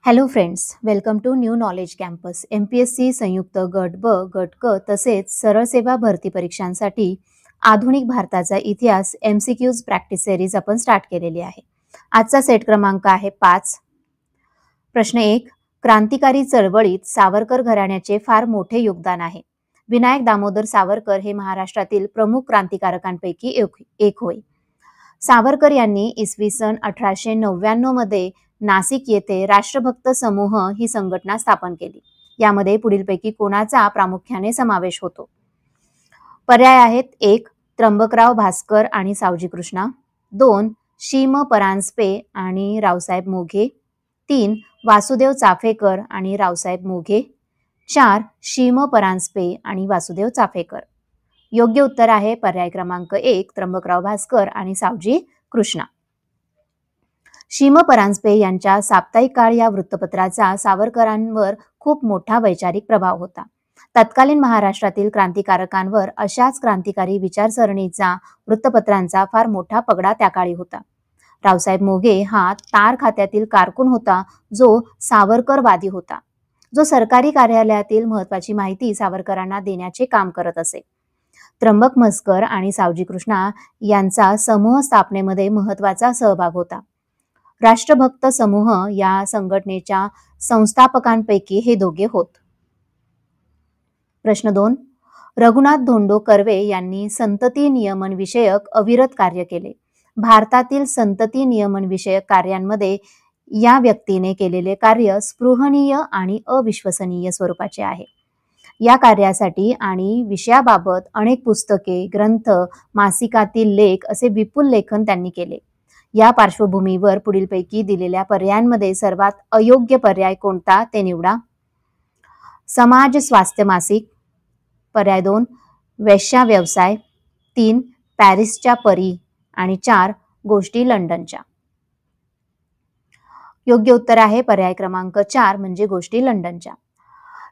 Hello friends, welcome to new knowledge campus. MPSC संयुक्त गट ब, गट क तसेच सरळ सेवा भरती परीक्षांसाठी आधुनिक भारताचा इतिहास MCQज प्रॅक्टिस सिरीज आपण स्टार्ट केलेली आहे. आजचा सेट क्रमांक आहे 5. प्रश्न 1. क्रांतिकारी चळवळीत सावरकर घराण्याचे फार मोठे योगदान आहे. विनायक दामोदर सावरकर हे महाराष्ट्रातील प्रमुख क्रांतिकारकांपैकी एक होय. सावरकर यांनी इसवी सन 1899 मध्ये नाशिक येथे राष्ट्रभक्त समूह ही संघटना स्थापन केली. यामध्ये पुढीलपैकी कोणाचा प्रामुख्याने समावेश होतो? पर्याय आहेत: 1. त्र्यंबकराव भास्कर आणि सावजी कृष्णा. 2. शीम परांजपे आणि रावसाहेब मोघे. 3. वासुदेव चाफेकर आणि रावसाहेब मोघे. 4. शीम परांजपे आणि वासुदेव चाफेकर. योग्य उत्तर आहे पर्याय क्रमांक 1. त्र्यंबकराव भास्कर आणि सावजी कृष्णा. शीम परांजपे यांच्या साप्ताहिक काळ या वृत्तपत्राचा सावरकरांवर खूप मोठा वैचारिक प्रभाव होता. तत्कालीन महाराष्ट्रातील क्रांतिकारकांवर अशाच क्रांतिकारी विचारसरणीचा वृत्तपत्रांचा फार मोठा पगडा त्या काळी होता. रावसाहेब मोघे हा तार खात्यातील कारकून होता, जो सावरकरवादी होता, जो सरकारी कार्यालयातील महत्वाची माहिती सावरकरांना देण्याचे काम करत असे. त्र्यंबक म्हसकर आणि सावजी कृष्णा यांचा समूह स्थापनेमध्ये महत्वाचा सहभाग होता. राष्ट्रभक्त समूह या संघटनेच्या संस्थापकांपैकी हे दोघे होत. प्रश्न 2. रघुनाथ धोंडो कर्वे यांनी संतती नियमन विषयक अविरत कार्य केले. भारतातील संतती नियमन विषयक कार्यांमध्ये या व्यक्तीने केलेले कार्य स्पृहणीय आणि अविश्वसनीय स्वरूपाचे आहे. या कार्यासाठी आणि विषयाबाबत अनेक पुस्तके, ग्रंथ, मासिकातील लेख असे विपुल लेखन त्यांनी केले. या पार्श्वभूमीवर पुढीलपैकी दिलेल्या पर्यायांमध्ये सर्वात अयोग्य पर्याय कोणता ते निवडा. समाज स्वास्थ्य मासिक. पर्याय 2. वेश्या व्यवसाय. 3. पॅरिसच्या परी. आणि 4. गोष्टी लंडनच्या. योग्य उत्तर आहे पर्याय क्रमांक 4 म्हणजे गोष्टी लंडनच्या.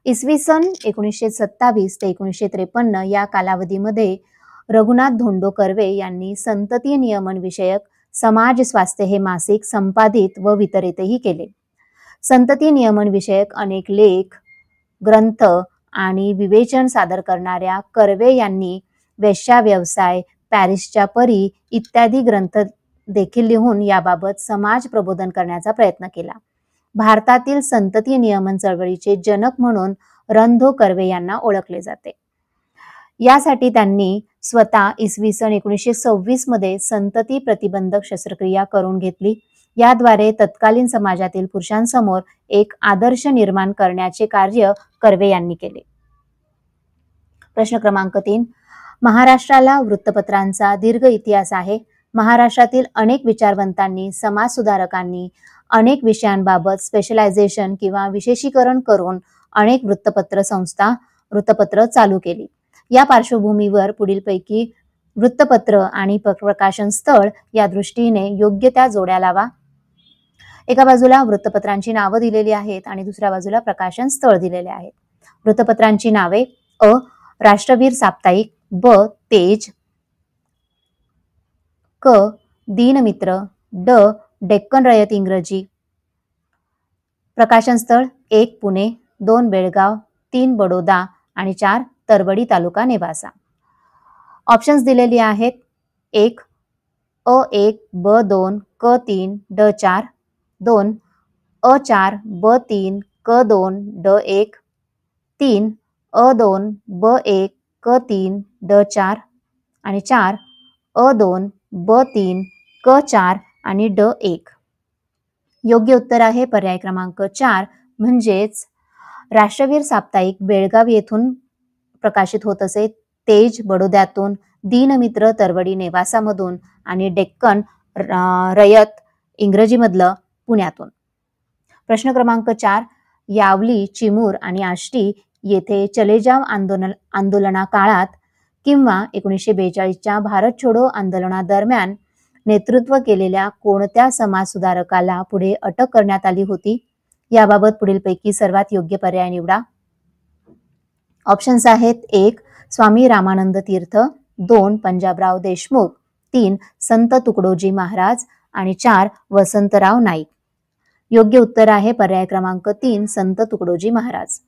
इसवी सन 1927 ते 1953 या कालावधीमध्ये रघुनाथ धोंडो कर्वे यांनी संतती नियमन विषयक समाज स्वास्थ्य हे मासिक संपादित व वितरितही केले. संतती नियमन विषयक अनेक लेख, ग्रंथ आणि विवेचन सादर करणाऱ्या कर्वे यांनी वेश्या व्यवसाय, पॅरिसच्या परी इत्यादी ग्रंथ देखील लिहून याबाबत समाज प्रबोधन करण्याचा प्रयत्न केला. भारतातील संतती नियमन चळवळीचे जनक म्हणून रणधो कर्वे यांना ओळखले जाते. यासाठी त्यांनी स्वतः इसवी सन 1926 मध्ये संतती प्रतिबंधक शस्त्रक्रिया करून घेतली. याद्वारे तत्कालीन समाजातील पुरुषांसमोर एक आदर्श निर्माण करण्याचे कार्य कर्वे यांनी केले. प्रश्न क्रमांक 3. महाराष्ट्राला वृत्तपत्रांचा दीर्घ इतिहास आहे. महाराष्ट्रातील अनेक विचारवंतांनी, समाजसुधारकांनी अनेक विषयांबाबत स्पेशलायझेशन किंवा विशेषीकरण करून अनेक वृत्तपत्र चालू केली. या पार्श्वभूमीवर पुढीलपैकी वृत्तपत्र आणि प्रकाशन स्थळ या दृष्टीने योग्य त्या जोड्या लावा. एका बाजूला वृत्तपत्रांची नावं दिलेली आहेत आणि दुसऱ्या बाजूला प्रकाशन स्थळ दिलेले आहेत. वृत्तपत्रांची नावे: अ. राष्ट्रवीर साप्ताहिक. ब. तेज. क. दीनमित्र. ड. डेक्कन रयत इंग्रजी. प्रकाशन स्थळ: 1. पुणे. 2. बेळगाव. 3. बडोदा. आणि 4. तरवडी तालुका नेवासा. ऑप्शन्स दिलेली आहेत: 1. अ1, ब2, क3, ड4. 2. अ4, ब3, क2, ड1. 3. अ2, ब1, क3, ड4. आणि 4. अ2, ब3, क4 आणि ड1. योग्य उत्तर आहे पर्याय क्रमांक 4 म्हणजेच राष्ट्रवीर साप्ताहिक बेळगाव येथून प्रकाशित होत असे, तेज बडोद्यातून, दीनमित्र तरवडी नेवासामधून आणि डेक्कन रयत इंग्रजीमधलं पुण्यातून. प्रश्न क्रमांक 4. यावली, चिमूर आणि आष्टी येथे चले जाव आंदोलना काळात किंवा 1942च्या भारत छोडो आंदोलनादरम्यान नेतृत्व केलेल्या कोणत्या समाजसुधारकाला पुढे अटक करण्यात आली होती? याबाबत पुढीलपैकी सर्वात योग्य पर्याय निवडा. ऑप्शन्स आहेत: 1. स्वामी रामानंद तीर्थ. 2. पंजाबराव देशमुख. 3. संत तुकडोजी महाराज. आणि 4. वसंतराव नाईक. योग्य उत्तर आहे पर्याय क्रमांक 3 संत तुकडोजी महाराज.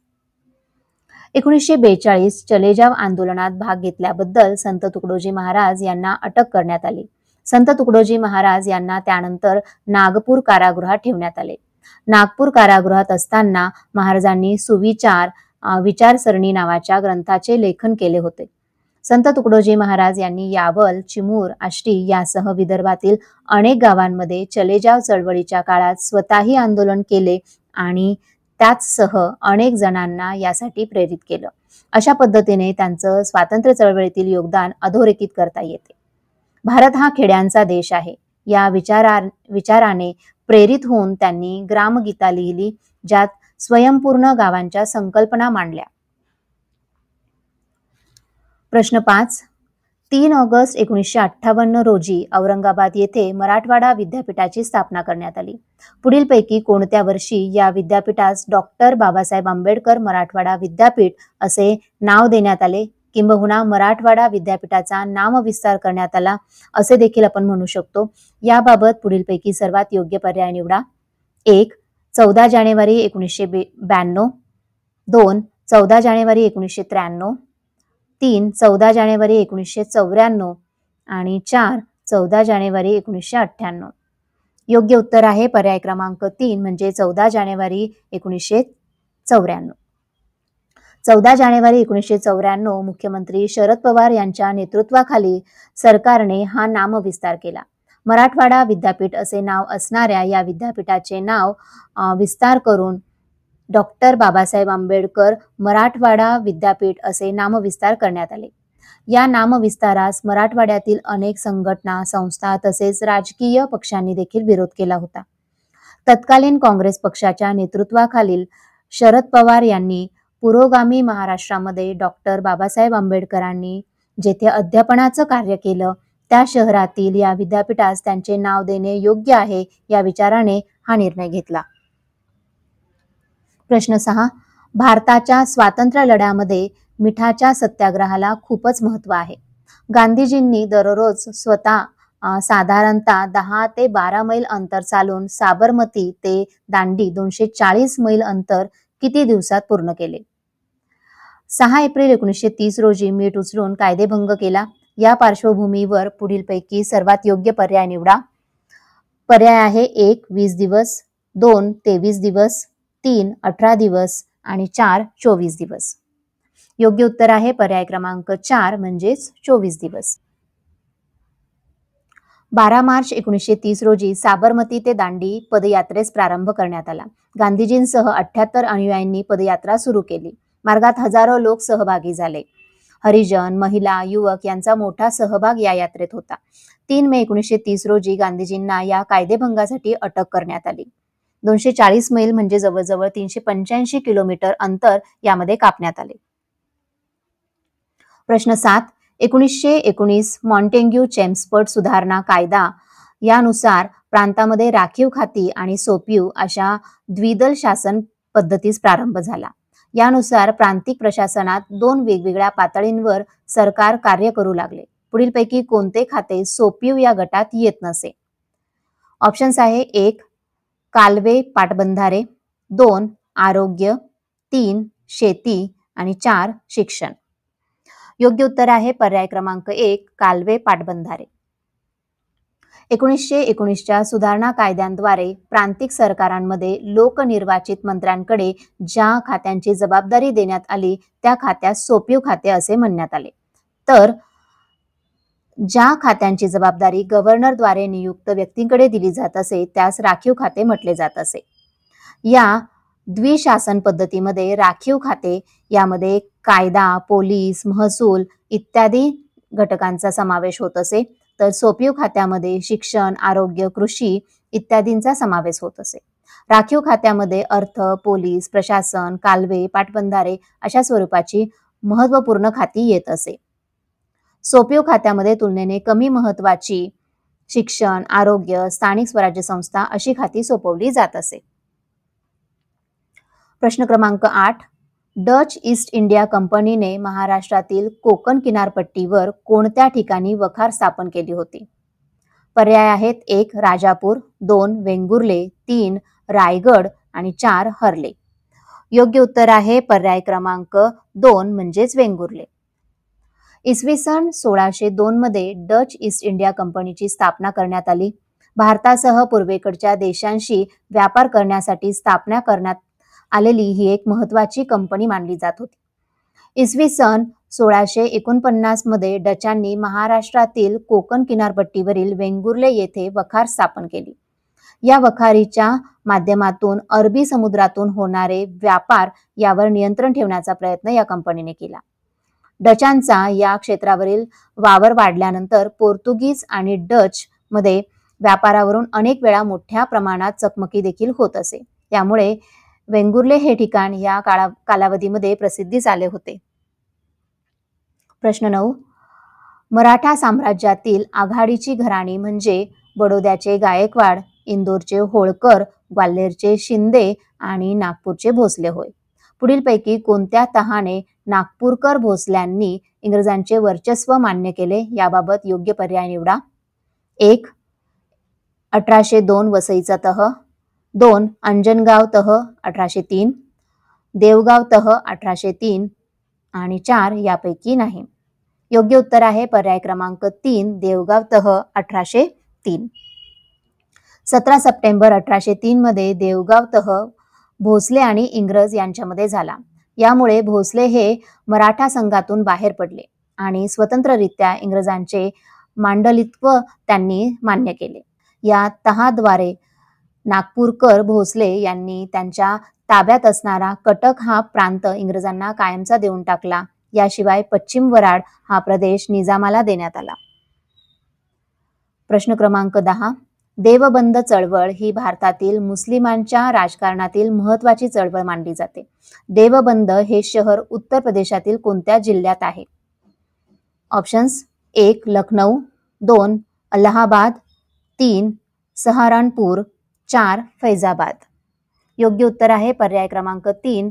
1942 चले जाव आंदोलनात भाग घेतल्याबद्दल संत तुकडोजी महाराज यांना अटक करण्यात आली. संत तुकडोजी महाराज यांना त्यानंतर नागपूर कारागृहात ठेवण्यात आले. नागपूर कारागृहात असताना महाराजांनी सुविचार विचारसरणी नावाच्या ग्रंथाचे लेखन केले होते. संत तुकडोजी महाराज यांनी यावल, चिमूर, आष्टी यासह विदर्भातील अनेक गावांमध्ये चले जाव चळवळीच्या काळात स्वतःही आंदोलन केले आणि त्याचसह अनेक जणांना यासाठी प्रेरित केलं. अशा पद्धतीने त्यांचं स्वातंत्र्य चळवळीतील योगदान अधोरेखित करता येते. भारत हा खेड्यांचा देश आहे या विचाराने प्रेरित होऊन त्यांनी ग्रामगीता लिहिली, ज्यात स्वयंपूर्ण गावांच्या संकल्पना मांडल्या. प्रश्न 5. 3 ऑगस्ट 1958 रोजी औरंगाबाद येथे मराठवाडा विद्यापीठाची स्थापना करण्यात आली. पुढीलपैकी कोणत्या वर्षी या विद्यापीठास डॉक्टर बाबासाहेब आंबेडकर मराठवाडा विद्यापीठ असे नाव देण्यात आले, किंबहुना मराठवाडा विद्यापीठाचा नामविस्तार करण्यात आला असे देखील आपण म्हणू शकतो. याबाबत पुढीलपैकी सर्वात योग्य पर्याय निवडा. 1. 14 जानेवारी 1992, 2. 14 जानेवारी 1993, 3. 14 जानेवारी 1994 आणि 4. 14 जानेवारी 1998. योग्य उत्तर आहे पर्याय क्रमांक 3 म्हणजे 14 जानेवारी 1994. 14 जानेवारी 1994 मुख्यमंत्री शरद पवार यांच्या नेतृत्वाखाली सरकारने हा नामविस्तार केला. मराठवाडा विद्यापीठ असे नाव असणाऱ्या या विद्यापीठाचे नाव विस्तार करून डॉक्टर बाबासाहेब आंबेडकर मराठवाडा विद्यापीठ असे नामविस्तार करण्यात आले. या नामविस्तारास मराठवाड्यातील अनेक संघटना, संस्था तसेच राजकीय पक्षांनी देखील विरोध केला होता. तत्कालीन काँग्रेस पक्षाच्या नेतृत्वाखालील शरद पवार यांनी पुरोगामी महाराष्ट्रामध्ये डॉक्टर बाबासाहेब आंबेडकरांनी जेथे अध्यापनाचं कार्य केलं त्या शहरातील या विद्यापीठास त्यांचे नाव देणे योग्य आहे या विचाराने हा निर्णय घेतला. प्रश्न 6. भारताच्या स्वातंत्र्य लढ्यामध्ये मिठाच्या सत्याग्रहाला खूपच महत्त्व आहे. गांधीजींनी दररोज स्वतः साधारणतः 10 ते 12 मैल अंतर चालून साबरमती ते दांडी 240 मैल अंतर किती दिवसात पूर्ण केले? 6 एप्रिल 1930 रोजी मीठ उचलून कायदेभंग केला. या पार्श्वभूमीवर पुढीलपैकी सर्वात योग्य पर्याय निवडा. पर्याय आहे 1. 20 दिवस, 2. 23 दिवस, 3. 18 दिवस आणि 4. 24 दिवस. योग्य उत्तर आहे पर्याय क्रमांक 4 म्हणजेच 24 दिवस. 12 मार्च 1930 रोजी साबरमती ते दांडी पदयात्रेस प्रारंभ करण्यात आला. गांधीजींसह 78 अनुयायांनी पदयात्रा सुरू केली. मार्गात हजारो लोक सहभागी झाले. हरिजन, महिला, युवक यांचा मोठा सहभाग या यात्रेत होता. 3 मे 1930 रोजी गांधीजींना या कायदेभंगासाठी अटक करण्यात आली. 240 मैल म्हणजे जवळजवळ 385 किलोमीटर अंतर यामध्ये कापण्यात आले. प्रश्न 7. 1919 मॉन्टेग्यू चेम्सफोर्ड सुधारणा कायदा यानुसार प्रांतामध्ये राखीव खाती आणि सोपीव अशा द्विदल शासन पद्धतीस प्रारंभ झाला. यानुसार प्रांतिक प्रशासनात 2 वेगवेगळ्या पातळींवर सरकार कार्य करू लागले. पुढीलपैकी कोणते खाते सोपीव या गटात येत नसे? ऑप्शन्स आहे 1. कालवे पाटबंधारे, 2. आरोग्य, 3. शेती आणि 4. शिक्षण. योग्य उत्तर आहे पर्याय क्रमांक 1 कालवे पाटबंधारे. 1919च्या सुधारणा कायद्यांद्वारे प्रांतिक सरकारांमध्ये लोकनिर्वाचित मंत्र्यांकडे ज्या खात्यांची जबाबदारी देण्यात आली त्या खात्यास सोपीव खाते असे म्हणण्यात आले. तर ज्या खात्यांची जबाबदारी गव्हर्नरद्वारे नियुक्त व्यक्तींकडे दिली जात असे त्यास राखीव खाते म्हटले जात असे. या द्विशासन पद्धतीमध्ये राखीव खाते यामध्ये कायदा, पोलीस, महसूल इत्यादी घटकांचा समावेश होत असे, तर सोपीव खात्यामध्ये शिक्षण, आरोग्य, कृषी इत्यादींचा समावेश होत असे. राखीव खात्यामध्ये अर्थ, पोलीस, प्रशासन, कालवे, पाटबंधारे अशा स्वरूपाची महत्त्वपूर्ण खाती येत असे. सोपीव खात्यामध्ये तुलनेने कमी महत्त्वाची शिक्षण, आरोग्य, स्थानिक स्वराज्य संस्था अशी खाती सोपवली जात असे. प्रश्न क्रमांक 8. डच ईस्ट इंडिया कंपनीने महाराष्ट्रातील कोकण किनारपट्टीवर कोणत्या ठिकाणी वखार स्थापन केली होती? पर्याय आहेत 1. राजापूर, 2. वेंगुर्ले, 3. रायगड आणि 4 हर्ले. योग्य उत्तर आहे पर्याय क्रमांक 2 म्हणजेच वेंगुर्ले. इसवी सन 1602 मध्ये डच ईस्ट इंडिया कंपनीची स्थापना करण्यात आली. भारतासह पूर्वेकडच्या देशांशी व्यापार करण्यासाठी स्थापना करण्यात आलेली ही एक महत्त्वाची कंपनी मानली जात होती. इसवी सन 1649 मध्ये डचांनी महाराष्ट्रातील कोकण किनारपट्टीवरील वेंगुर्ले येथे वखार स्थापन केली. या वखारीच्या माध्यमातून अरबी समुद्रातून होणारे व्यापार यावर नियंत्रण ठेवण्याचा प्रयत्न या कंपनीने केला. डचांचा या क्षेत्रावरील वावर वाढल्यानंतर पोर्तुगीज आणि डच मध्ये व्यापारावरून अनेक वेळा मोठ्या प्रमाणात चकमकी देखील होत असे. त्यामुळे वेंगुर्ले हे ठिकाण या कालावधीमध्ये प्रसिद्धीस आले होते. प्रश्न 9. मराठा साम्राज्यातील आघाडीची घराणी म्हणजे बडोद्याचे गायकवाड, इंदोरचे होळकर, ग्वाल्हेरचे शिंदे आणि नागपूरचे भोसले होय. पुढीलपैकी कोणत्या तहाने नागपूरकर भोसल्यांनी इंग्रजांचे वर्चस्व मान्य केले याबाबत योग्य पर्याय निवडा. 1. 1802 वसईचा तह, 2. अंजनगाव तह 1803, देवगाव तह 1803 आणि 4 यापैकी नाही. योग्य उत्तर आहे पर्याय क्रमांक 3 देवगाव तह 1803. 17 सप्टेंबर 1803 मध्ये देवगाव तह भोसले आणि इंग्रज यांच्यामध्ये झाला. यामुळे भोसले हे मराठा संघातून बाहेर पडले आणि स्वतंत्ररित्या इंग्रजांचे मांडलित्व त्यांनी मान्य केले. या तहाद्वारे नागपूरकर भोसले यांनी त्यांच्या ताब्यात असणारा कटक हा प्रांत इंग्रजांना कायमचा देऊन टाकला. याशिवाय पश्चिम वराड हा प्रदेश निजामाला देण्यात आला. प्रश्न क्रमांक 10. देवबंद चळवळ ही भारतातील मुस्लिमांच्या राजकारणातील महत्त्वाची चळवळ मानली जाते. देवबंद हे शहर उत्तर प्रदेशातील कोणत्या जिल्ह्यात आहे? ऑप्शन्स: 1. लखनौ, 2. अलाहाबाद, 3. सहारनपूर, 4. फैजाबाद. योग्य उत्तर आहे पर्याय क्रमांक 3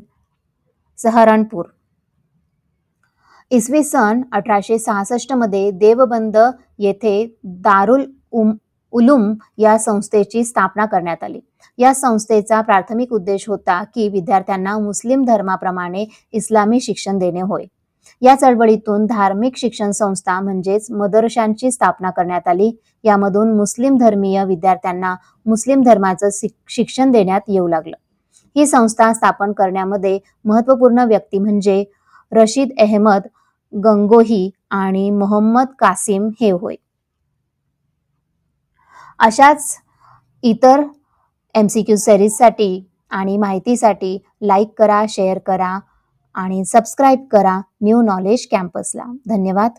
सहारनपूर. इसवी सन 1866 मध्ये देवबंद येथे दारुल उलूम या संस्थेची स्थापना करण्यात आली. या संस्थेचा प्राथमिक उद्देश होता की विद्यार्थ्यांना मुस्लिम धर्माप्रमाणे इस्लामी शिक्षण देणे होय. या चळवळीतून धार्मिक शिक्षण संस्था म्हणजेच मदरशांची स्थापना करण्यात आली. यामधून मुस्लिम धर्मीय विद्यार्थ्यांना मुस्लिम धर्माचं शिक्षण देण्यात येऊ लागलं. ही संस्था स्थापन करण्यामध्ये महत्त्वपूर्ण व्यक्ती म्हणजे रशीद अहमद गंगोही आणि मोहम्मद कासिम हे होय. अशाच इतर MCQ सिरीजसाठी आणि माहितीसाठी लाईक करा, शेअर करा आणि सबस्क्राईब करा न्यू नॉलेज कॅम्पसला. धन्यवाद.